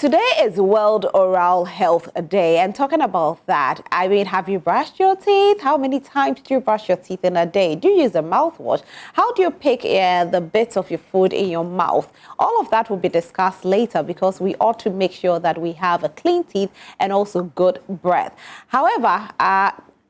Today is World Oral Health Day, and talking about that, I mean, have you brushed your teeth? How many times do you brush your teeth in a day? Do you use a mouthwash? How do you pick the bits of your food in your mouth? All of that will be discussed later because we ought to make sure that we have a clean teeth and also good breath. However,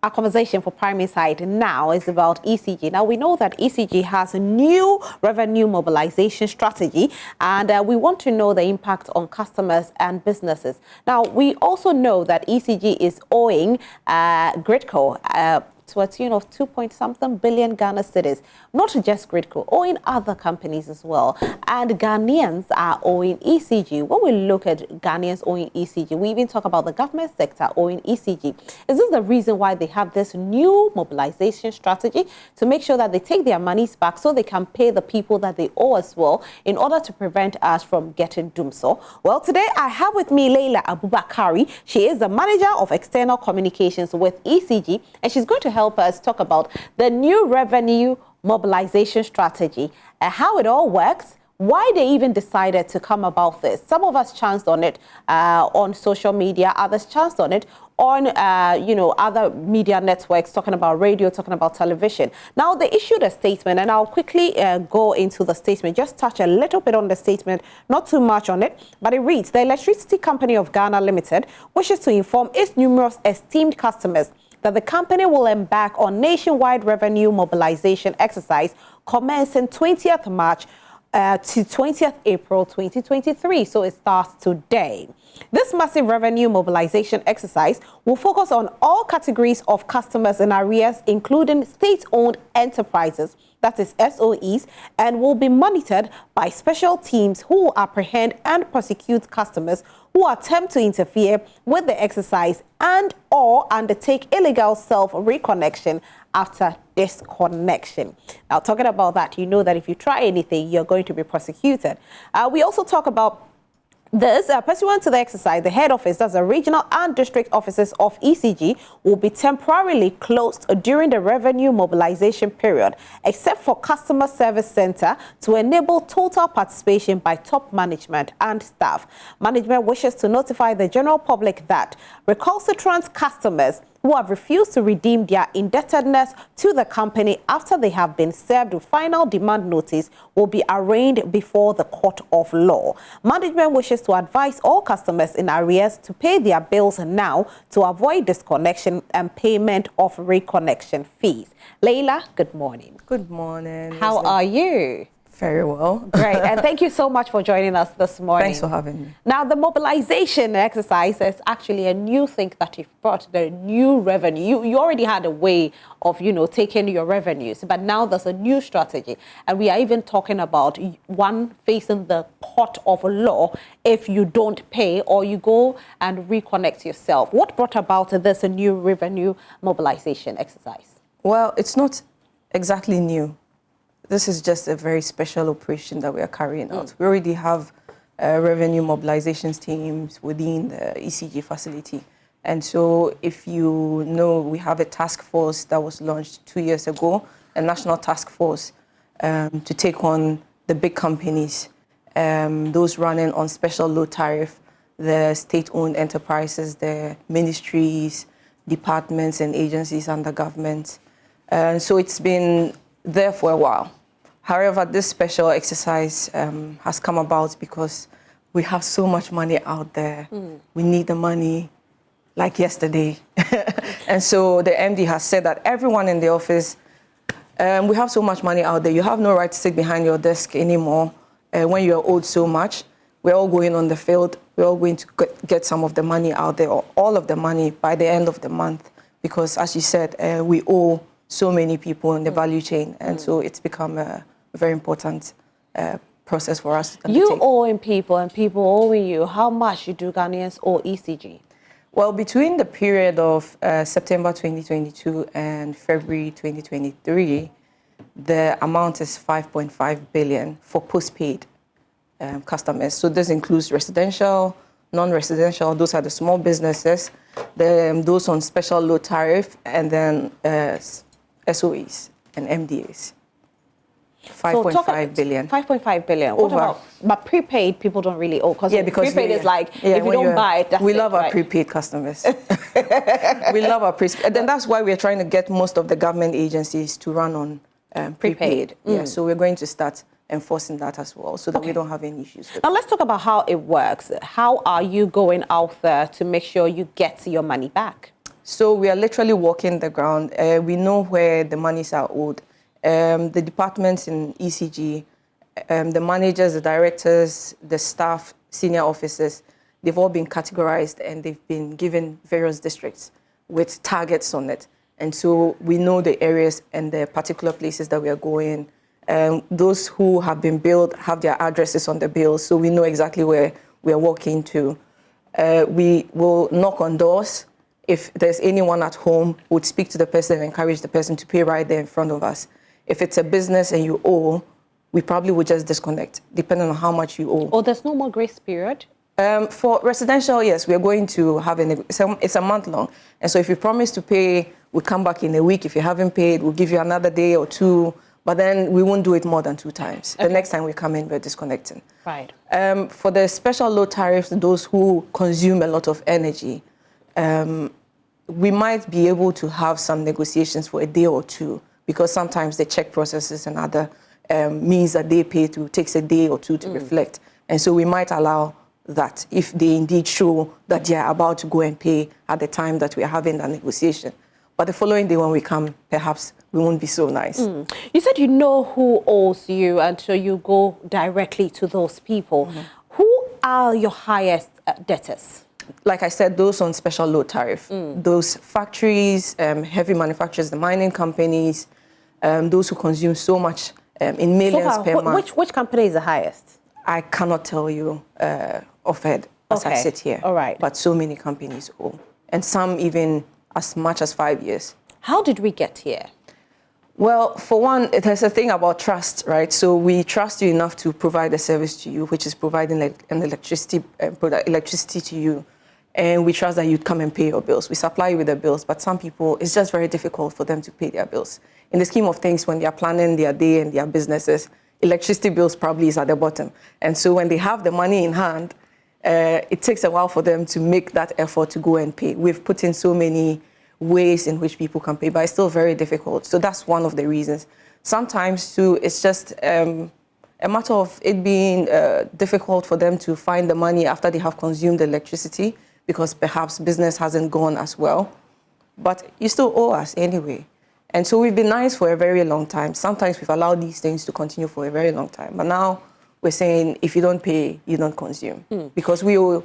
our conversation for primary side now is about ECG. Now, we know that ECG has a new revenue mobilization strategy, and we want to know the impact on customers and businesses. Now, we also know that ECG is owing Gridco to a tune of 2-point-something billion Ghana cedis. Not just Gridco, owing other companies as well. And Ghanaians are owing ECG. When we look at Ghanaians owing ECG, we even talk about the government sector owing ECG. Is this the reason why they have this new mobilization strategy to make sure that they take their monies back so they can pay the people that they owe as well in order to prevent us from getting doomsday? Well, today I have with me Leila Abubakari. She is the manager of external communications with ECG, and she's going to help us talk about the new revenue mobilization strategy, how it all works, why they even decided to come about this. Some of us chanced on it on social media, others chanced on it on, other media networks, talking about radio, talking about television. Now, they issued a statement, and I'll quickly go into the statement, just touch a little bit on the statement, not too much on it, but it reads, the Electricity Company of Ghana Limited wishes to inform its numerous esteemed customers that the company will embark on nationwide revenue mobilization exercise commencing 20th March to 20th April 2023. So it starts today. This massive revenue mobilization exercise will focus on all categories of customers in arrears, including state-owned enterprises, that is SOEs, and will be monitored by special teams who will apprehend and prosecute customers who attempt to interfere with the exercise and or undertake illegal self-reconnection after disconnection. Now, talking about that, you know that if you try anything, you're going to be prosecuted. We also talk about this, pursuant to the exercise, the head office, that's the regional and district offices of ECG, will be temporarily closed during the revenue mobilization period, except for customer service center to enable total participation by top management and staff. Management wishes to notify the general public that recalcitrant customers who have refused to redeem their indebtedness to the company after they have been served with final demand notice will be arraigned before the court of law. Management wishes to advise all customers in arrears to pay their bills now to avoid disconnection and payment of reconnection fees. Leila, good morning. Good morning. How are you? Very well. Great, and thank you so much for joining us this morning. Thanks for having me. Now, the mobilization exercise is actually a new thing that you've brought, the new revenue. You already had a way of, taking your revenues, but now there's a new strategy. And we are even talking about one facing the court of law if you don't pay or you go and reconnect yourself. What brought about this new revenue mobilization exercise? Well, it's not exactly new. This is just a very special operation that we are carrying out. We already have revenue mobilization teams within the ECG facility. And so if you know, we have a task force that was launched 2 years ago, a national task force to take on the big companies, those running on special low tariff, the state-owned enterprises, the ministries, departments and agencies under government. So it's been there for a while. However, this special exercise has come about because we have so much money out there. We need the money like yesterday. And so the MD has said that everyone in the office, we have so much money out there. You have no right to sit behind your desk anymore when you're owed so much. We're all going on the field. We're all going to get some of the money out there, or all of the money by the end of the month. Because as you said, we owe so many people in the value chain. And so it's become a very important process for us to undertake. You owing people and people owing you. How much do Ghanaians owe ECG? Well, between the period of September 2022 and February 2023, the amount is 5.5 billion for postpaid customers. So this includes residential, non-residential, those are the small businesses, those on special low tariff, and then SOEs and MDAs. 5.5 billion. 5.5 billion. What about, but prepaid, people don't really owe. Because prepaid is like, if you don't buy it, that's we love it, our right? prepaid customers. We love our prepaid. And then that's why we're trying to get most of the government agencies to run on prepaid. Yeah, so we're going to start enforcing that as well so that we don't have any issues with Now let's talk about how it works. How are you going out there to make sure you get your money back? So we are literally walking the ground. We know where the monies are owed. The departments in ECG, the managers, the directors, the staff, senior officers, they've all been categorized and they've been given various districts with targets on it. And so we know the areas and the particular places that we are going. Those who have been billed have their addresses on the bills, so we know exactly where we are walking to. We will knock on doors. If there's anyone at home, we'd speak to the person and encourage the person to pay right there in front of us. If it's a business and you owe, we probably would just disconnect, depending on how much you owe. Oh, there's no more grace period? For residential, yes, we are going to have it's a month long. And so if you promise to pay, we'll come back in a week. If you haven't paid, we'll give you another day or two. But then we won't do it more than 2 times. Okay. The next time we come in, we're disconnecting. Right. For the special low tariffs, those who consume a lot of energy, we might be able to have some negotiations for a day or two, because sometimes the check processes and other means that they pay to takes a day or two to reflect. And so we might allow that if they indeed show that they are about to go and pay at the time that we are having that negotiation. But the following day when we come, perhaps we won't be so nice. You said you know who owes you, and so you go directly to those people. Who are your highest debtors? Like I said, those on special low tariff. Those factories, heavy manufacturers, the mining companies, those who consume so much in millions per month. Which company is the highest? I cannot tell you offhand as I sit here. All right. But so many companies owe, and some even as much as 5 years. How did we get here? Well, for one, there's a thing about trust, right? So we trust you enough to provide a service to you, which is providing an electricity to you. And we trust that you'd come and pay your bills. We supply you with the bills, but some people, it's just very difficult for them to pay their bills. In the scheme of things, when they are planning their day and their businesses, electricity bills probably is at the bottom. And so when they have the money in hand, it takes a while for them to make that effort to go and pay. We've put in so many ways in which people can pay, but it's still very difficult. So that's one of the reasons. Sometimes, too, it's just a matter of it being difficult for them to find the money after they have consumed the electricity, because perhaps business hasn't gone as well. But you still owe us anyway. And so we've been nice for a very long time. Sometimes we've allowed these things to continue for a very long time. But now we're saying, if you don't pay, you don't consume. Because we owe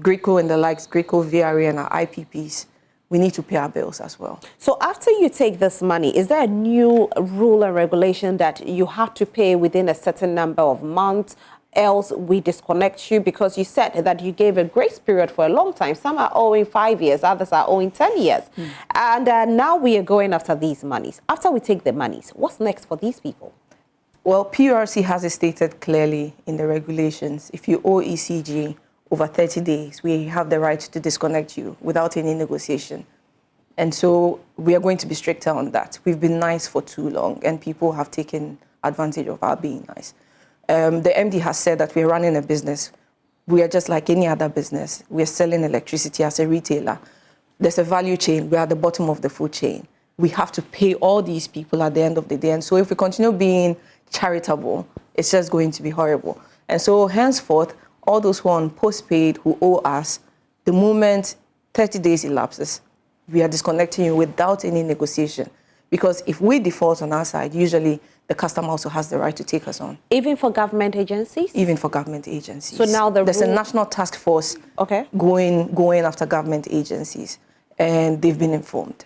Greco and the likes, Greco, VRA, and our IPPs, we need to pay our bills as well. So after you take this money, is there a new rule and regulation that you have to pay within a certain number of months, else we disconnect you? Because you said that you gave a grace period for a long time. Some are owing 5 years, others are owing 10 years. And now we are going after these monies. After we take the monies, what's next for these people? Well, PURC has it stated clearly in the regulations. If you owe ECG over 30 days, we have the right to disconnect you without any negotiation. And so we are going to be stricter on that. We've been nice for too long, and people have taken advantage of our being nice. The MD has said that we're running a business. We are just like any other business. We're selling electricity as a retailer. There's a value chain. We're at the bottom of the food chain. We have to pay all these people at the end of the day. And so if we continue being charitable, it's just going to be horrible. And so henceforth, all those who are on postpaid who owe us, the moment 30 days elapses, we are disconnecting you without any negotiation. Because if we default on our side, usually the customer also has the right to take us on. Even for government agencies? Even for government agencies. So now there's a national task force going after government agencies, and they've been informed.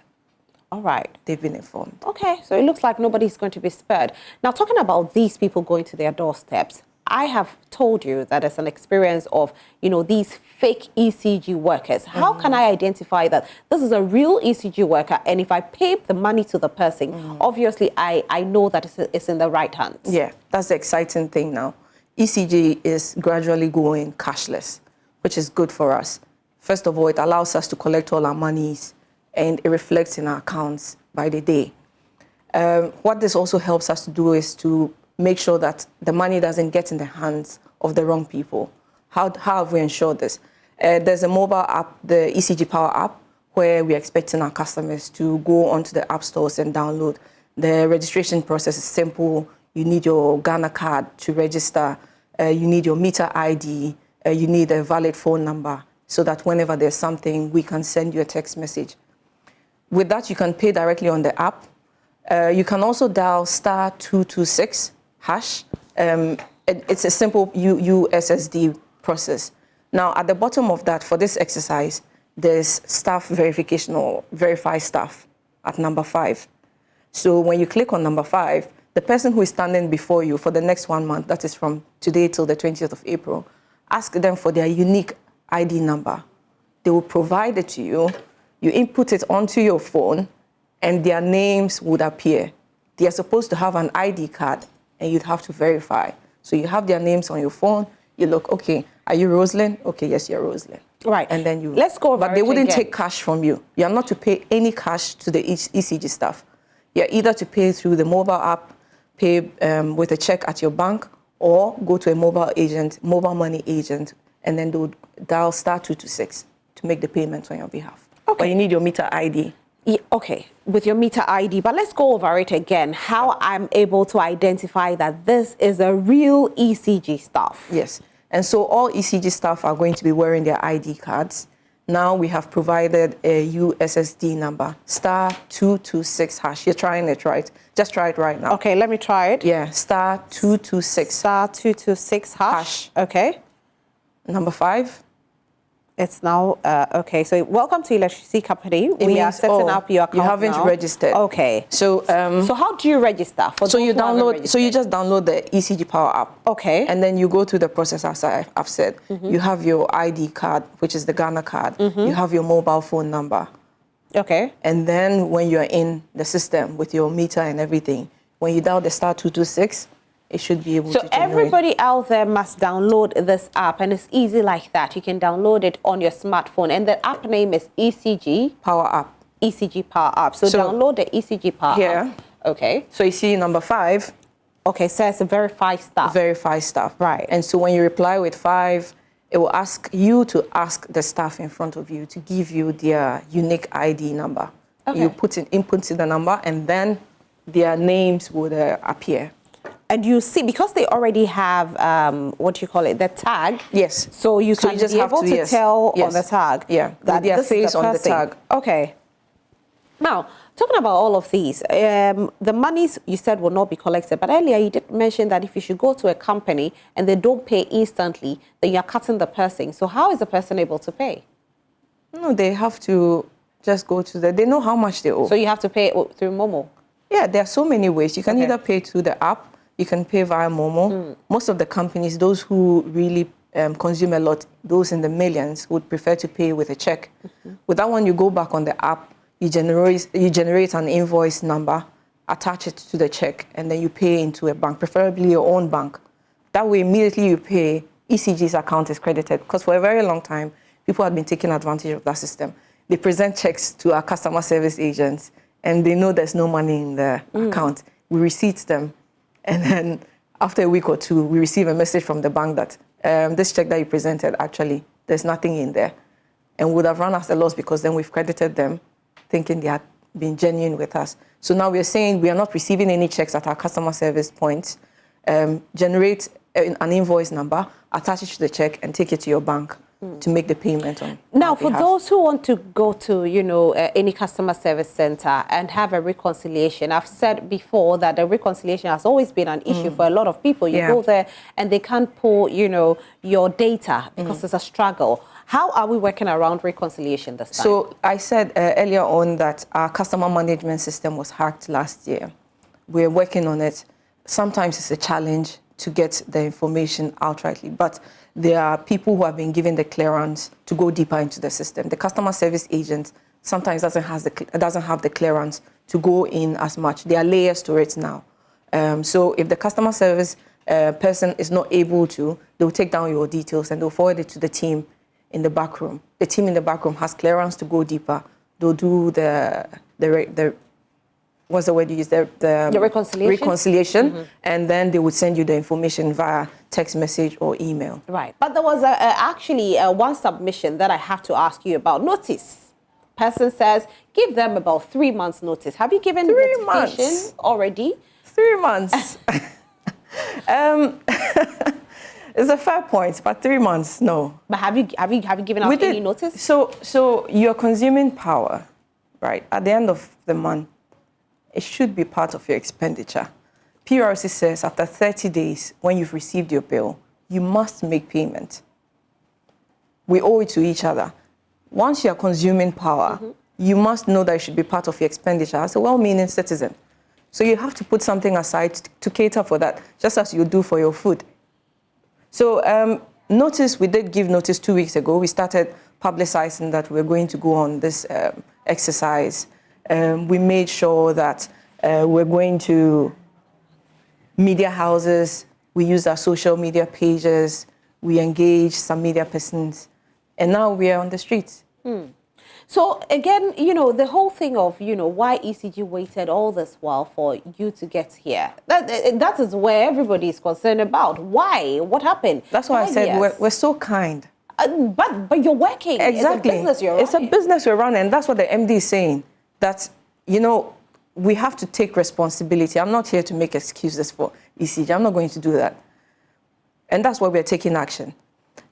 All right. They've been informed. Okay, so it looks like nobody's going to be spared. Now, talking about these people going to their doorsteps, I have told you that it's an experience of, these fake ECG workers. How can I identify that this is a real ECG worker, and if I pay the money to the person, obviously I know that it's in the right hands? Yeah, that's the exciting thing now. ECG is gradually going cashless, which is good for us. First of all, it allows us to collect all our monies, and it reflects in our accounts by the day. What this also helps us to do is to make sure that the money doesn't get in the hands of the wrong people. How have we ensured this? There's a mobile app, the ECG Power app, where we're expecting our customers to go onto the app stores and download. The registration process is simple. You need your Ghana card to register. You need your meter ID. You need a valid phone number so that whenever there's something, we can send you a text message. With that, you can pay directly on the app. You can also dial *226# It's a simple USSD process. Now, at the bottom of that, for this exercise, there's staff verification or verify staff at number 5. So when you click on number 5, the person who is standing before you for the next 1 month, that is from today till the 20th of April, ask them for their unique ID number. They will provide it to you. You input it onto your phone, and their names would appear. They are supposed to have an ID card, and you'd have to verify. So you have their names on your phone. You look, okay, are you Rosalind? Okay, yes, you're Rosalind. Right. And then you... Let's go over But they wouldn't again. take cash from you. You are not to pay any cash to the ECG staff. You're either to pay through the mobile app, pay with a check at your bank, or go to a mobile money agent, and then they would dial *226 to make the payment on your behalf. Okay. But you need your meter ID. Yeah, okay, with your meter ID. But let's go over it again. How I'm able to identify that this is a real ECG staff. Yes. And so all ECG staff are going to be wearing their ID cards. Now we have provided a USSD number, *226#. You're trying it, right? Just try it right now. Okay, let me try it. Yeah, *226. *226#. Okay. Number 5. It's now, okay, so welcome to Electricity Company. We are setting up your account you haven't now. registered. Okay. So so how do you register? For so those you who haven't download. So you just download the ECG Power app. Okay. And then you go through the process as I've said. You have your ID card, which is the Ghana card. You have your mobile phone number. Okay. And then when you're in the system with your meter and everything, when you dial the *226, it should be able to generate. So everybody out there must download this app, and it's easy like that. You can download it on your smartphone, and the app name is ECG Power app. ECG Power app. So download the ECG Power here. app. Okay. So you see number 5. Okay, so it's a verify staff. Verify staff. Right. And so when you reply with 5, it will ask you to ask the staff in front of you to give you their unique ID number. Okay. You input the number, and then their names would appear. And you see, because they already have, what do you call it, the tag. Yes. So you can just be have able to tell on the tag. Yeah, that with their this face is the on the person. tag. Okay. Now, talking about all of these, the monies you said will not be collected. But earlier you did mention that if you should go to a company and they don't pay instantly, then you're cutting the person. So how is the person able to pay? No, they have to just go to they know how much they owe. So you have to pay through Momo? Yeah, there are so many ways. You can Okay. either pay through the app, you can pay via Momo. Most of the companies, those who really consume a lot, those in the millions, would prefer to pay with a check. With that one, you go back on the app, you generate an invoice number, attach it to the check, and then you pay into a bank, preferably your own bank. That way, immediately you pay, ECG's account is credited. Because for a very long time, people have been taking advantage of that system. They present checks to our customer service agents, and they know there's no money in the account. We receipt them. And then after a week or two, we receive a message from the bank that this check that you presented, actually, there's nothing in there. And would have run us a loss because then we've credited them, thinking they had been genuine with us. So now we're saying we are not receiving any checks at our customer service points. Generate an invoice number, attach it to the check, and take it to your bank to make the payment on. Now, for those who want to go to, any customer service center and have a reconciliation, I've said before that the reconciliation has always been an issue for a lot of people. You go there and they can't pull, your data because it's a struggle. How are we working around reconciliation this time? So I said earlier on that our customer management system was hacked last year. We're working on it. Sometimes it's a challenge to get the information outrightly, but there are people who have been given the clearance to go deeper into the system. The customer service agent sometimes doesn't have the clearance to go in as much. There are layers to it now. So if the customer service person is not able to, they'll take down your details and they'll forward it to the team in the back room. The team in the back room has clearance to go deeper. They'll do the what's the word you use? The reconciliation, and then they would send you the information via text message or email. Right. But there was actually one submission that I have to ask you about. Notice. Person says, give them about 3 months notice. Have you given 3 notification months already? 3 months. It's a fair point, but 3 months, no. But have you given out any notice? So you're consuming power, right? At the end of the month, it should be part of your expenditure. PRC says after 30 days, when you've received your bill, you must make payment. We owe it to each other. Once you're consuming power, you must know that it should be part of your expenditure as a well-meaning citizen. So you have to put something aside to cater for that, just as you do for your food. So notice, we did give notice 2 weeks ago. We started publicizing that we're going to go on this exercise. We made sure that we're going to media houses. We use our social media pages. We engage some media persons. And now we are on the streets. So again, you know, the whole thing of, you know, why ECG waited all this while for you to get here. That is where everybody is concerned about. Why? What happened? That's why I said we're so kind. But you're working. Exactly. It's a business you're running. It's a business we're running. And that's what the MD is saying. That, you know, we have to take responsibility. I'm not here to make excuses for ECG. I'm not going to do that. And that's why we're taking action.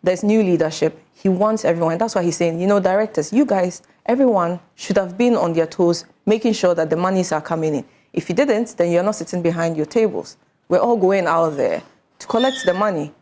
There's new leadership. He wants everyone. That's why he's saying, you know, directors, you guys, everyone should have been on their toes, making sure that the monies are coming in. If you didn't, then you're not sitting behind your tables. We're all going out there to collect the money.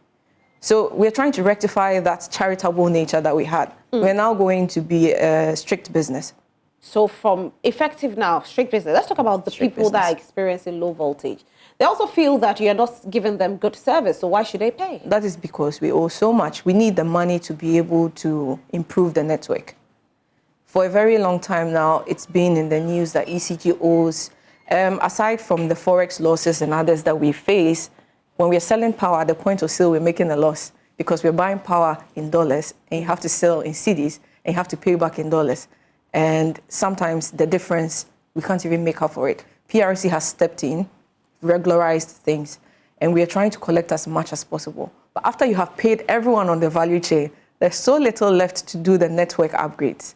So we're trying to rectify that charitable nature that we had. We're now going to be a strict business. So from effective now, strict business, let's talk about the people that are experiencing low voltage. They also feel that you're not giving them good service, so why should they pay? That is because we owe so much. We need the money to be able to improve the network. For a very long time now, it's been in the news that ECG owes, aside from the Forex losses and others that we face, when we're selling power at the point of sale, we're making a loss because we're buying power in dollars and you have to sell in cedis and you have to pay back in dollars. And sometimes the difference, we can't even make up for it. PRC has stepped in, regularized things, and we are trying to collect as much as possible. But after you have paid everyone on the value chain, there's so little left to do the network upgrades.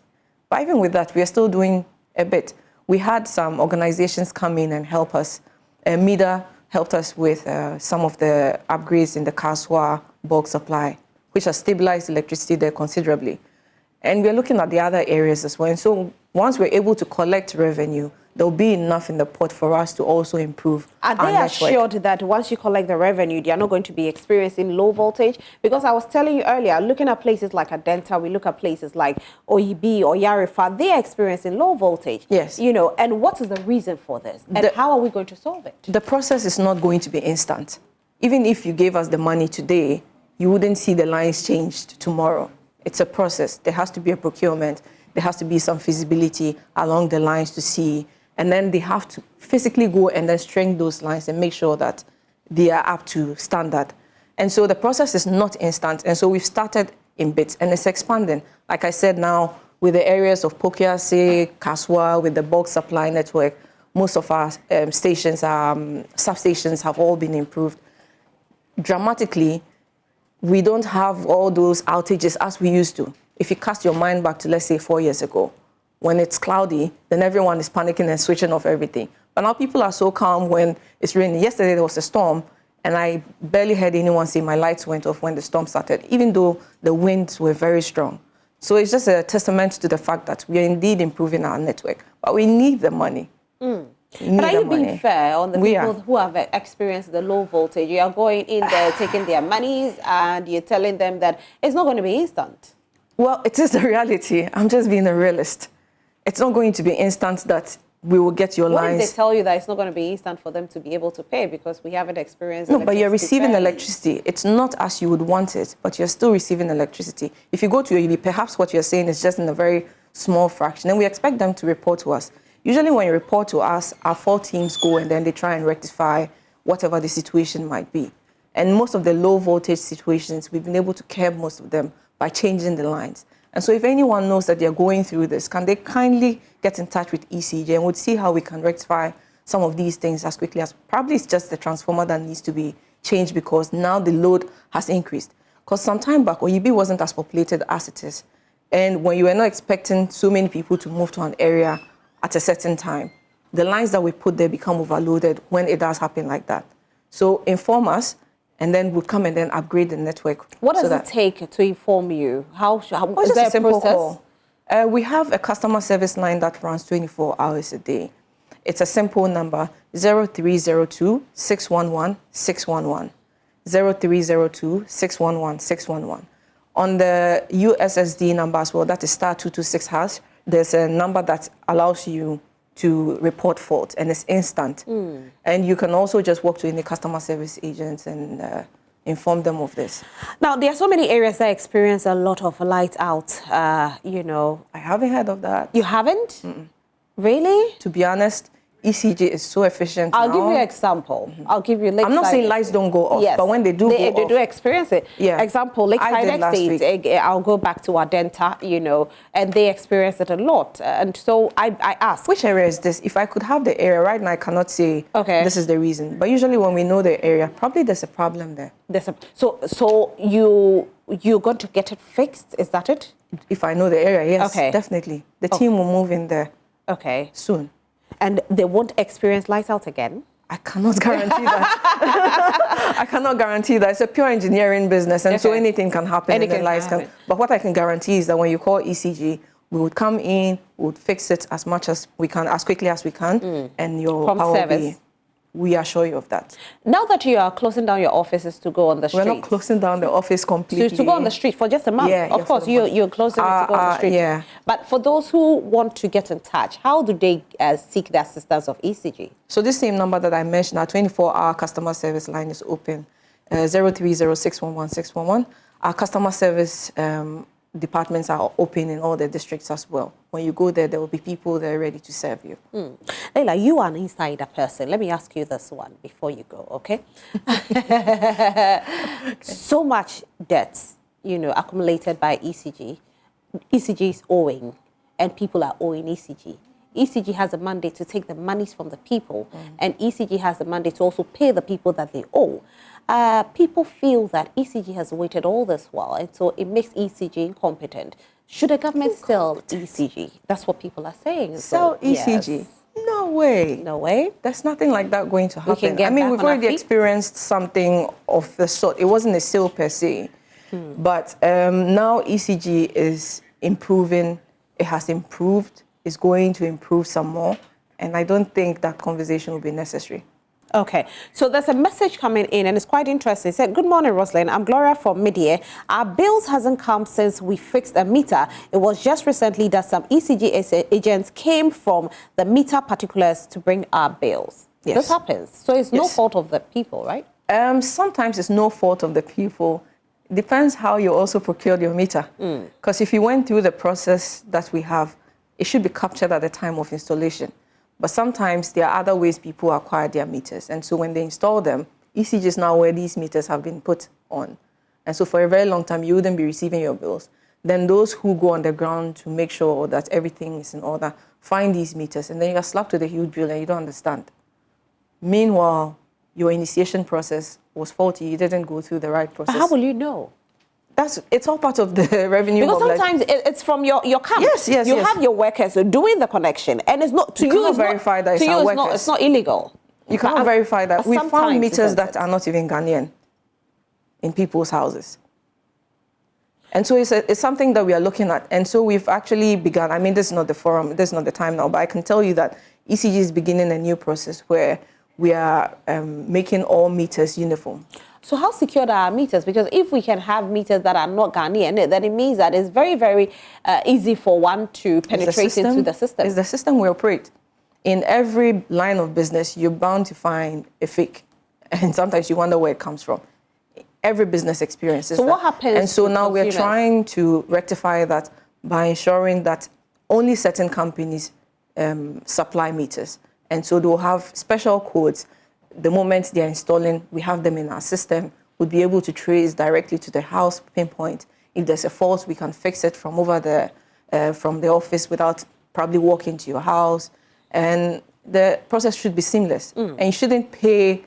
But even with that, we are still doing a bit. We had some organizations come in and help us. MIDA helped us with some of the upgrades in the Kaswa bulk supply, which has stabilized electricity there considerably. And we're looking at the other areas as well. And so once we're able to collect revenue, there'll be enough in the pot for us to also improve our network. Are they assured that once you collect the revenue, they are not going to be experiencing low voltage? Because I was telling you earlier, looking at places like Adenta, we look at places like OEB or Yarifa, they are experiencing low voltage. Yes. You know, and what is the reason for this? And how are we going to solve it? The process is not going to be instant. Even if you gave us the money today, you wouldn't see the lines changed tomorrow. It's a process. There has to be a procurement. There has to be some feasibility along the lines to see. And then they have to physically go and then string those lines and make sure that they are up to standard. And so the process is not instant. And so we've started in bits and it's expanding. Like I said now, with the areas of Pokiase, Kaswa, with the bulk supply network, most of our stations, substations have all been improved dramatically. We don't have all those outages as we used to. If you cast your mind back to, let's say, 4 years ago, when it's cloudy, then everyone is panicking and switching off everything. But now people are so calm when it's raining. Yesterday there was a storm, and I barely heard anyone say my lights went off when the storm started, even though the winds were very strong. So it's just a testament to the fact that we are indeed improving our network. But we need the money. But are you being fair on the people who have experienced the low voltage? You are going in there, taking their monies, and you're telling them that it's not going to be instant. Well, it is the reality. I'm just being a realist. It's not going to be instant that we will get your lines. What if they tell you that it's not going to be instant for them to be able to pay because we haven't experienced No, but you're receiving electricity. It's not as you would want it, but you're still receiving electricity. If you go to your EB, perhaps what you're saying is just in a very small fraction, and we expect them to report to us. Usually when you report to us, our 4 teams go and then they try and rectify whatever the situation might be. And most of the low voltage situations, we've been able to curb most of them by changing the lines. And so if anyone knows that they're going through this, can they kindly get in touch with ECG and we'll see how we can rectify some of these things as quickly as, probably it's just the transformer that needs to be changed because now the load has increased. Because some time back, Oyibi wasn't as populated as it is. And when you were not expecting so many people to move to an area at a certain time, the lines that we put there become overloaded when it does happen like that. So inform us, and then we'll come and then upgrade the network. What does it take to inform you? Is there a simple process? Call. We have a customer service line that runs 24 hours a day. It's a simple number, 0302 611 611. 0302 611 611. On the USSD number as well, that is *226#, there's a number that allows you to report fault, and it's instant. And you can also just walk to any customer service agents and inform them of this. Now, there are so many areas that experience a lot of light out, you know. I haven't heard of that. You haven't? Really? To be honest, ECG is so efficient I'll now. give you an example. I'll give you I'm not saying lights don't go off, yes, but when they do they go off, do experience it. Yeah. Example, Lakeside Estate, I'll go back to Adenta, you know, and they experience it a lot. And so I ask. Which area is this? If I could have the area right now, I cannot say this is the reason. But usually when we know the area, probably there's a problem there. So you're going to get it fixed, is that it? If I know the area, yes, definitely. The team will move in there soon. And they won't experience lights out again? I cannot guarantee that. I cannot guarantee that. It's a pure engineering business, and so anything can happen. But what I can guarantee is that when you call ECG, we would come in, we would fix it as much as we can, as quickly as we can, and your power will be. We assure you of that. Now that you are closing down your offices to go on the street. We're not closing down the office completely. To go on the street for just a month. Yeah, of course, you're closing it to go on the street. Yeah. But for those who want to get in touch, how do they seek the assistance of ECG? So this same number that I mentioned, our 24-hour customer service line is open, 030611 Our customer service departments are open in all the districts as well. When you go there, there will be people there ready to serve you. Leila, you are an insider person. Let me ask you this one before you go, okay? So much debts, you know, accumulated by ECG. ECG is owing, and people are owing ECG. ECG has a mandate to take the monies from the people, and ECG has a mandate to also pay the people that they owe. People feel that ECG has waited all this while, and so it makes ECG incompetent. Should the government sell ECG? That's what people are saying. Sell ECG? Yes. No way. No way? There's nothing like that going to happen. We've already experienced something of the sort. It wasn't a sale per se, but now ECG is improving. It has improved. It's going to improve some more, and I don't think that conversation will be necessary. Okay, so there's a message coming in, and it's quite interesting. It said, "Good morning, Rosalind. I'm Gloria from Media. Our bills hasn't come since we fixed a meter. It was just recently that some ECG agents came from the meter particulars to bring our bills." Yes. This happens. So it's no fault of the people, right? Sometimes it's no fault of the people. Depends how you also procured your meter. Because if you went through the process that we have, it should be captured at the time of installation. But sometimes there are other ways people acquire their meters. And so when they install them, ECG is now where these meters have been put on. And so for a very long time, you wouldn't be receiving your bills. Then those who go on the ground to make sure that everything is in order, find these meters. And then you are slapped with a huge bill and you don't understand. Meanwhile, your initiation process was faulty. You didn't go through the right process. How will you know? It's all part of the revenue. Because sometimes it's from your camp. Yes. You have your workers doing the connection, and it's not to you. It's verify that it's our workers. It's not illegal. You cannot verify that. We found meters that are not even Ghanaian in people's houses, and so it's something that we are looking at. And so we've actually begun. This is not the forum. This is not the time now. But I can tell you that ECG is beginning a new process where we are making all meters uniform. So how secured are our meters? Because if we can have meters that are not Ghanaian, then it means that it's very, very easy for one to penetrate into the system. It's the system we operate. In every line of business, you're bound to find a fake. And sometimes you wonder where it comes from. Every business experiences that. So what happens? And so now we're trying to rectify that by ensuring that only certain companies supply meters. And so they'll have special codes. The moment they're installing, we have them in our system. We'll be able to trace directly to the house pinpoint. If there's a fault, we can fix it from over there, from the office without probably walking to your house. And the process should be seamless. And you shouldn't pay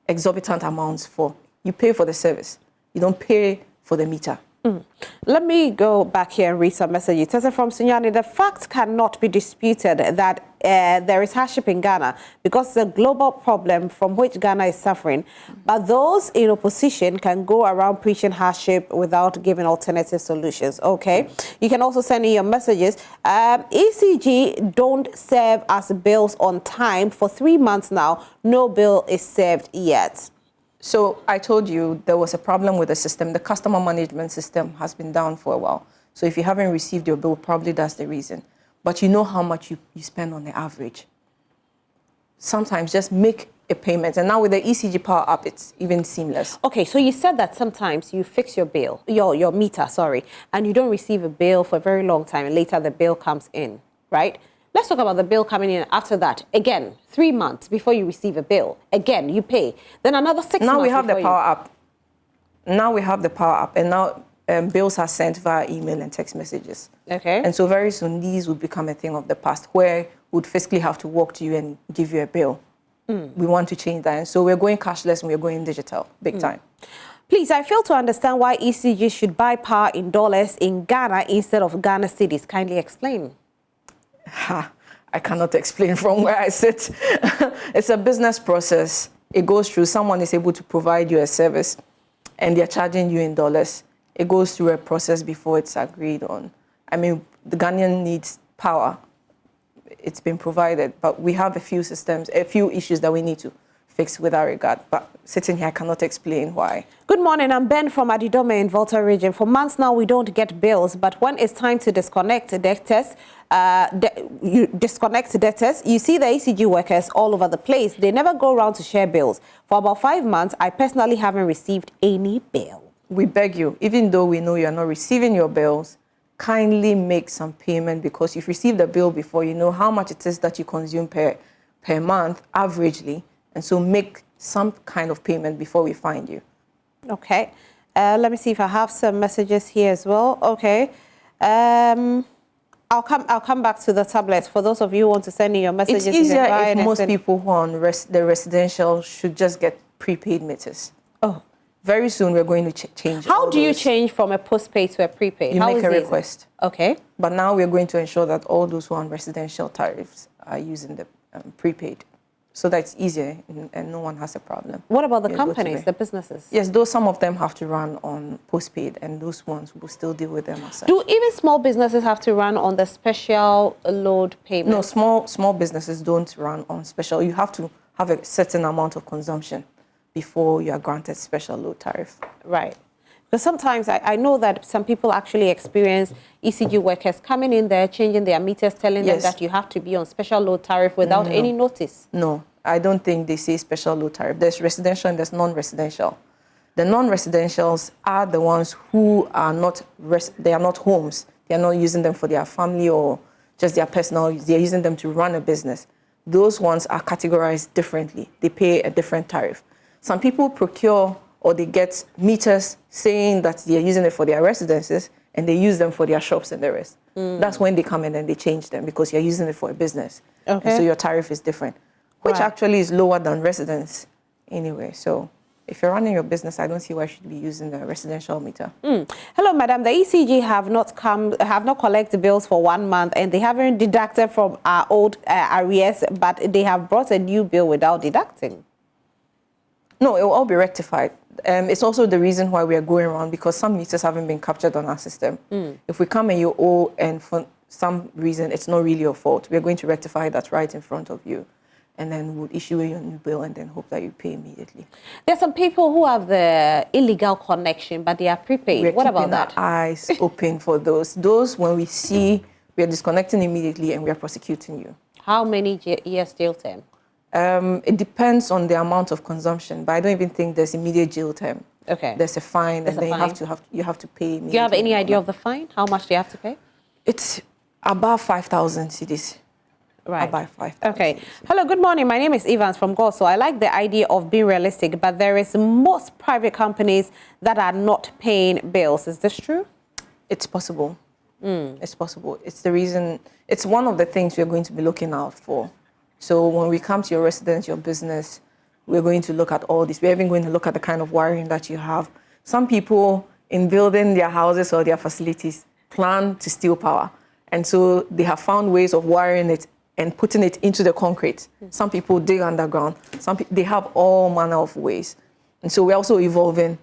exorbitant amounts for. You pay for the service. You don't pay for the meter. Let me go back here and read some messages. Tessa from Sunyani, the fact cannot be disputed that there is hardship in Ghana because it's a global problem from which Ghana is suffering. But those in opposition can go around preaching hardship without giving alternative solutions. Okay. You can also send in your messages. ECG don't serve us bills on time for 3 months now. No bill is served yet. So I told you there was a problem with the system. The customer management system has been down for a while. So if you haven't received your bill, probably that's the reason. But you know how much you spend on the average. Sometimes just make a payment. And now with the ECG Power app, it's even seamless. Okay, so you said that sometimes you fix your bill, your meter, sorry, and you don't receive a bill for a very long time, and later the bill comes in, right? Let's talk about the bill coming in after that. Again, 3 months before you receive a bill. Again, you pay. Then another 6 months. Now we have the Power app. Now we have the Power app, and now bills are sent via email and text messages. Okay. And so very soon these will become a thing of the past, where we would physically have to walk to you and give you a bill. We want to change that, and so we're going cashless and we're going digital, big time. Please, I fail to understand why ECG should buy power in dollars in Ghana instead of Ghana cedis. Kindly explain. I cannot explain from where I sit. It's a business process. It goes through, someone is able to provide you a service and they're charging you in dollars. It goes through a process before it's agreed on. I mean, the Ghanaian needs power. It's been provided, but we have a few issues that we need to fix with that regard. But sitting here, I cannot explain why. Good morning, I'm Ben from Adidome in Volta region. For months now, we don't get bills, but when it's time to disconnect debtors, you see the ECG workers all over the place. They never go around to share bills. For about 5 months, I personally haven't received any bill. We beg you, even though we know you're not receiving your bills, kindly make some payment, because you've received a bill before, you know how much it is that you consume per month, averagely. And so make some kind of payment before we find you. Okay. Let me see if I have some messages here as well. Okay. I'll come back to the tablet. For those of you who want to send in your messages. It's easier if most people who are on the residential should just get prepaid meters. Oh. Very soon we're going to change. How do you change from a postpaid to a prepaid? You make a request. Okay. But now we're going to ensure that all those who are on residential tariffs are using the prepaid, so that it's easier and no one has a problem. What about the companies, the businesses? Yes, some of them have to run on postpaid, and those ones will still deal with them as such. Do even small businesses have to run on the special load payment? No, small businesses don't run on special. You have to have a certain amount of consumption before you are granted special load tariff. Right. Because sometimes I know that some people actually experience ECG workers coming in there, changing their meters, telling them that you have to be on special load tariff without any notice. No, I don't think they say special load tariff. There's residential and there's non-residential. The non-residentials are the ones who are not, they are not homes. They are not using them for their family or just their personal use. They're using them to run a business. Those ones are categorized differently. They pay a different tariff. Some people procure or they get meters saying that they're using it for their residences and they use them for their shops and the rest. That's when they come in and they change them, because you're using it for a business. Okay. And so your tariff is different, which actually is lower than residence anyway. So if you're running your business, I don't see why you should be using the residential meter. Hello, madam. The ECG have not collected bills for 1 month, and they haven't deducted from our old arrears, but they have brought a new bill without deducting. No, it will all be rectified. It's also the reason why we are going around, because some meters haven't been captured on our system. If we come and you owe, and for some reason it's not really your fault, we're going to rectify that right in front of you. And then we'll issue you a new bill and then hope that you pay immediately. There are some people who have the illegal connection, but they are prepaid. What about that? Our eyes open for those. Those, when we see, we are disconnecting immediately and we are prosecuting you. How many years jail term? It depends on the amount of consumption, but I don't even think there's immediate jail term. Okay. There's a fine, and then you have to pay immediately. Do you have any idea of the fine? How much do you have to pay? It's above 5,000 cedis. Right. About 5,000. Okay. Hello, good morning. My name is Evans from Goso. I like the idea of being realistic, but there is most private companies that are not paying bills. Is this true? It's possible. It's possible. It's the reason. It's one of the things we're going to be looking out for. So when we come to your residence, your business, we're going to look at all this. We're even going to look at the kind of wiring that you have. Some people in building their houses or their facilities plan to steal power. And so they have found ways of wiring it and putting it into the concrete. Some people dig underground. They have all manner of ways. And so we're also evolving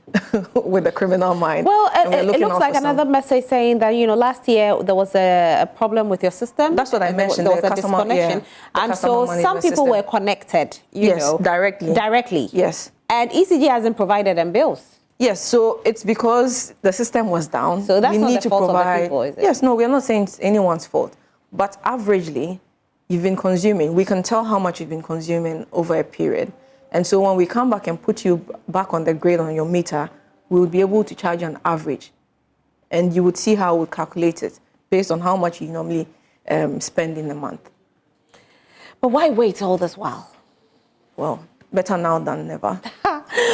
with the criminal mind. Well, it looks like another message saying that, last year there was a problem with your system. That's what I mentioned. There was a disconnection. And so some people were connected, you know. Directly. Directly. Yes. And ECG hasn't provided them bills. Yes, so it's because the system was down. So that's not the fault of the people, is it? Yes, no, we're not saying it's anyone's fault. But averagely, you've been consuming. We can tell how much you've been consuming over a period. And so when we come back and put you back on the grade on your meter, we will be able to charge you an average. And you would see how we calculate it based on how much you normally spend in a month. But why wait all this while? Well, better now than never.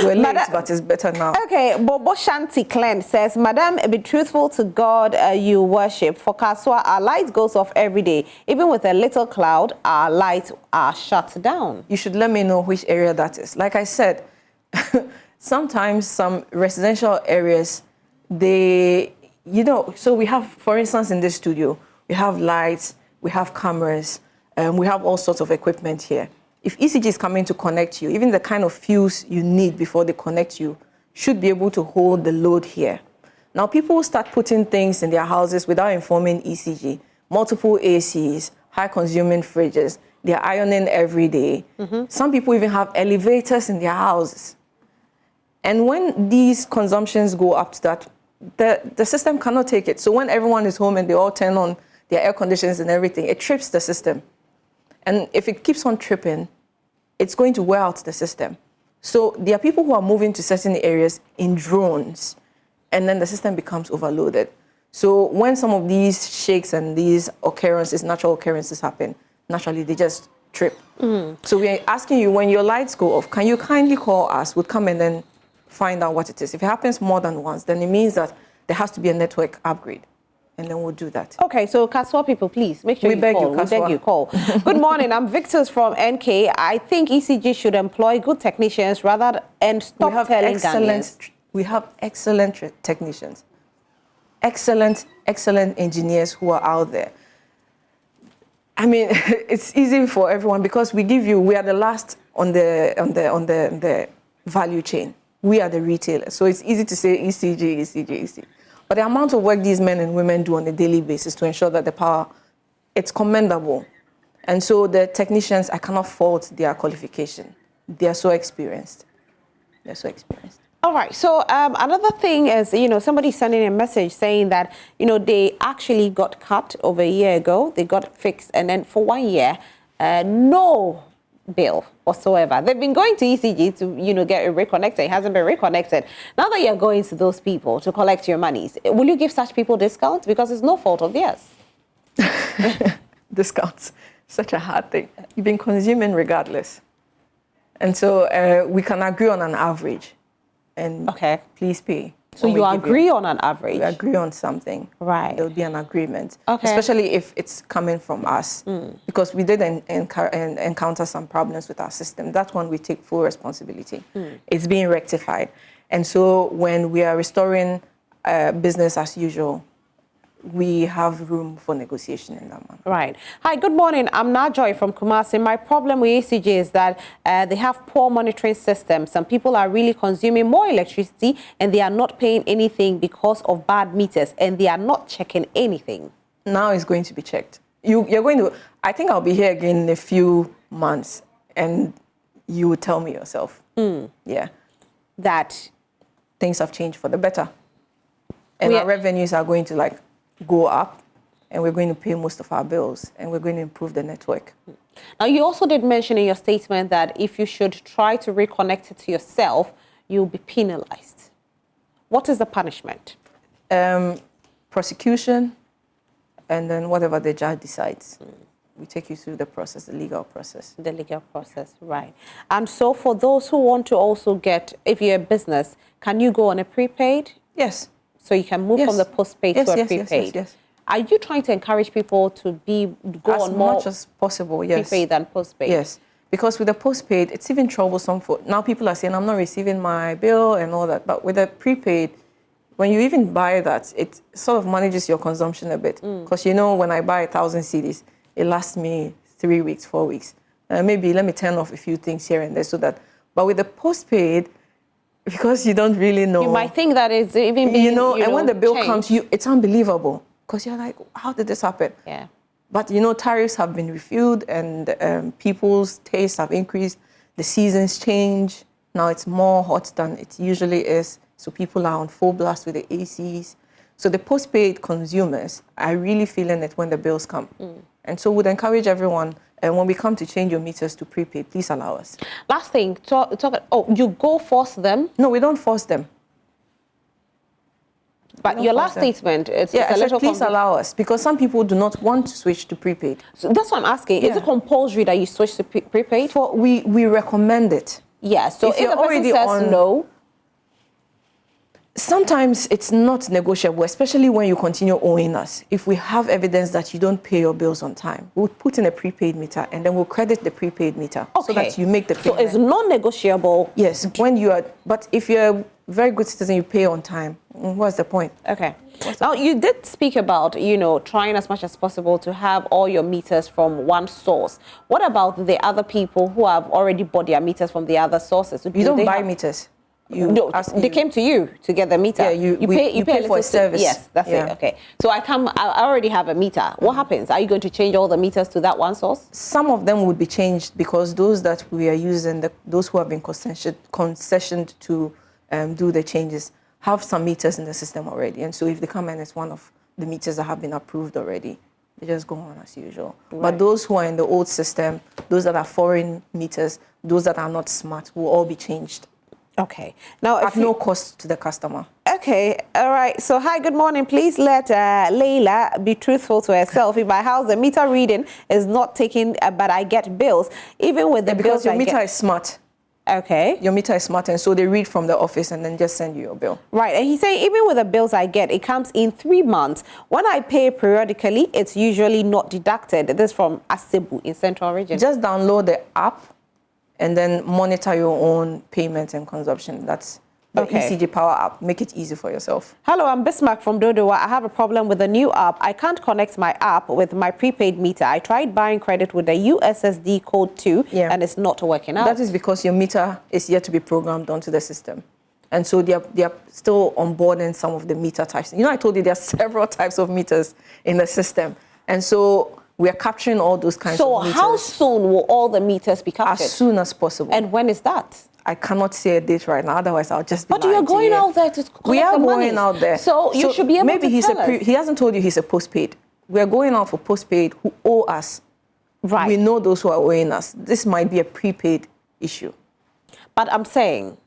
We're late, but it's better now. Okay, Bobo Shanti Clem says, Madam, be truthful to God you worship. For Kaswa, our light goes off every day. Even with a little cloud, our lights are shut down. You should let me know which area that is. Like I said, sometimes some residential areas, so we have, for instance, in this studio, we have lights, we have cameras, we have all sorts of equipment here. If ECG is coming to connect you, even the kind of fuse you need before they connect you should be able to hold the load here. Now, people start putting things in their houses without informing ECG. Multiple ACs, high-consuming fridges. They're ironing every day. Some people even have elevators in their houses. And when these consumptions go up to that, the system cannot take it. So when everyone is home and they all turn on their air conditioners and everything, it trips the system. And if it keeps on tripping, it's going to wear out the system. So there are people who are moving to certain areas in drones, and then the system becomes overloaded. So when some of these shakes and these occurrences, natural occurrences happen, naturally they just trip. So we're asking you, when your lights go off, can you kindly call us? We'll come and then find out what it is. If it happens more than once, then it means that there has to be a network upgrade. And then we'll do that. Okay, so Kaswa people, please make sure you call. We beg you, call. Good morning, I'm Victor from NK. I think ECG should employ good technicians rather and stop telling Ghanaians. We have excellent technicians, excellent engineers who are out there. I mean, it's easy for everyone because we are the last on the value chain. We are the retailers, so it's easy to say ECG. But the amount of work these men and women do on a daily basis to ensure that the power, it's commendable. And so the technicians, I cannot fault their qualification. They are so experienced. All right. So another thing is, somebody sending a message saying that, they actually got cut over a year ago. They got fixed. And then for 1 year, no bill whatsoever. They've been going to ECG to, get it reconnected. It hasn't been reconnected. Now that you're going to those people to collect your monies, will you give such people discounts? Because it's no fault of theirs. Discounts. Such a hard thing. You've been consuming regardless. And so we can agree on an average. And please pay. So you agree on an average? We agree on something. Right. There'll be an agreement. Okay. Especially if it's coming from us. Because we did encounter some problems with our system. That one we take full responsibility. It's being rectified. And so when we are restoring business as usual, we have room for negotiation in that one. Right. Hi, good morning. I'm Najoy from Kumasi. My problem with ECG is that they have poor monitoring systems. Some people are really consuming more electricity and they are not paying anything because of bad meters and they are not checking anything. Now it's going to be checked. You're going to, I think I'll be here again in a few months and you will tell me yourself. Yeah. That things have changed for the better. And our revenues are going to go up and we're going to pay most of our bills and we're going to improve the network. Now, you also did mention in your statement that if you should try to reconnect it to yourself, you'll be penalized. What is the punishment? Prosecution and then whatever the judge decides. We take you through the process, the legal process. The legal process, right. And so for those who want to also get, if you're a business, can you go on a prepaid? Yes. So you can move from the postpaid to a prepaid. Yes. Are you trying to encourage people to go as on more much as possible? Yes. prepaid than postpaid? Yes, because with the postpaid, it's even troublesome for now. People are saying I'm not receiving my bill and all that, but with the prepaid, when you even buy that, it sort of manages your consumption a bit. Because when I buy 1,000 CDs, it lasts me 3 weeks, 4 weeks. Maybe let me turn off a few things here and there so that. But with the postpaid, because you don't really know. You might think that it's even being, and when the bill changed. comes, it's unbelievable. Because you're like, how did this happen? Yeah. But, tariffs have been reviewed and people's tastes have increased. The seasons change. Now it's more hot than it usually is. So people are on full blast with the ACs. So the postpaid consumers are really feeling it when the bills come. And so would encourage everyone, and when we come to change your meters to prepaid, please allow us. Last thing, you go force them? No, we don't force them. But your last statement, it's I a said, little please allow us, because some people do not want to switch to prepaid. So that's what I'm asking. Is it compulsory that you switch to prepaid? We recommend it. Yeah, so if the person already says no? Sometimes it's not negotiable, especially when you continue owing us. If we have evidence that you don't pay your bills on time, we'll put in a prepaid meter and then we'll credit the prepaid meter so that you make the payment. So it's non-negotiable? Yes, but if you're a very good citizen, you pay on time. What's the point? Okay. Now, you did speak about, trying as much as possible to have all your meters from one source. What about the other people who have already bought their meters from the other sources? You don't buy meters. They came to you to get the meter. Yeah, you pay for a service. Yes, that's it. Okay. So I already have a meter. What happens? Are you going to change all the meters to that one source? Some of them would be changed because those that we are using, those who have been concessioned to do the changes, have some meters in the system already. And so if they come in, it's one of the meters that have been approved already. They just go on as usual. Right. But those who are in the old system, those that are foreign meters, those that are not smart, will all be changed. Okay. Now, at no cost to the customer. Okay. All right. So, hi, good morning. Please let Leila be truthful to herself. In my house, the meter reading is not taken, but I get bills. Even with the bills, because your meter is smart. Okay. Your meter is smart, and so they read from the office and then just send you your bill. Right. And he's saying even with the bills I get, it comes in 3 months. When I pay periodically, it's usually not deducted. This is from Asebu in Central Region. Just download the app and then monitor your own payments and consumption. That's the ECG Power app. Make it easy for yourself. Hello, I'm Bismarck from Dodowa. I have a problem with the new app. I can't connect my app with my prepaid meter. I tried buying credit with the USSD code too, and it's not working out. That is because your meter is yet to be programmed onto the system. And so they are still onboarding some of the meter types. I told you there are several types of meters in the system. And so we are capturing all those kinds of meters. So how soon will all the meters be captured? As soon as possible. And when is that? I cannot say a date right now, otherwise I'll just be But you're going out there to collect We are the going out there. So you should be able to tell us. He hasn't told you he's a postpaid. We are going out for postpaid who owe us. Right. We know those who are owing us. This might be a prepaid issue. But I'm saying,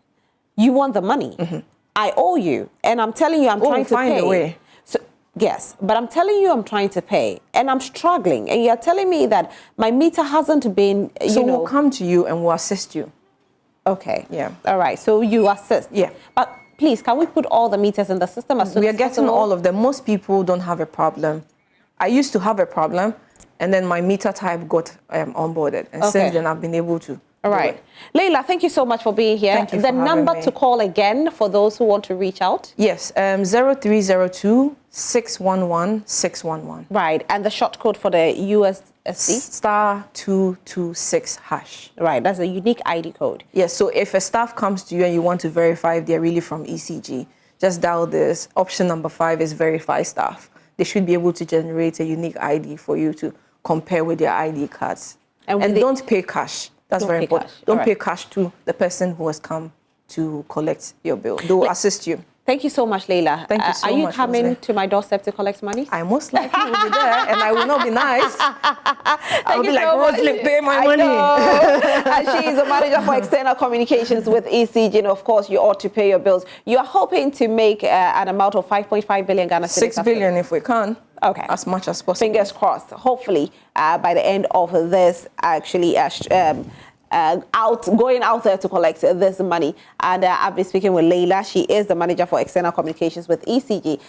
you want the money. Mm-hmm. I owe you. And I'm telling you I'm trying to pay. Find a way. So, yes, but I'm telling you I'm trying to pay. And I'm struggling. And you're telling me that my meter hasn't been, So we'll come to you and we'll assist you. Okay. Yeah. All right. So you assist. Yeah. But please, can we put all the meters in the system as soon as possible? We are getting all of them. Most people don't have a problem. I used to have a problem, and then my meter type got onboarded. And since then, I've been able to. All right. Leila, thank you so much for being here. Thank you the for number to call again for those who want to reach out? Yes, 0302 611 611. Right. And the short code for the USSD? *226#. Right. That's a unique ID code. Yes. So if a staff comes to you and you want to verify if they're really from ECG, just dial this. Option number 5 is verify staff. They should be able to generate a unique ID for you to compare with their ID cards. And don't pay cash. That's very important. Don't pay cash to the person who has come to collect your bill. They will assist you. Thank you so much, Leila. Thank you so much. Are you coming to my doorstep to collect money? I most likely will be there, and I will not be nice. I'll be like, Rosalind, pay my money. And she is a manager for external communications with ECG, and of course, you ought to pay your bills. You are hoping to make an amount of 5.5 billion Ghana cedis. 6 billion if we can. Okay. As much as possible. Fingers crossed. Hopefully, by the end of this, actually, going out there to collect this money. And I've been speaking with Leila. She is the manager for external communications with ECG.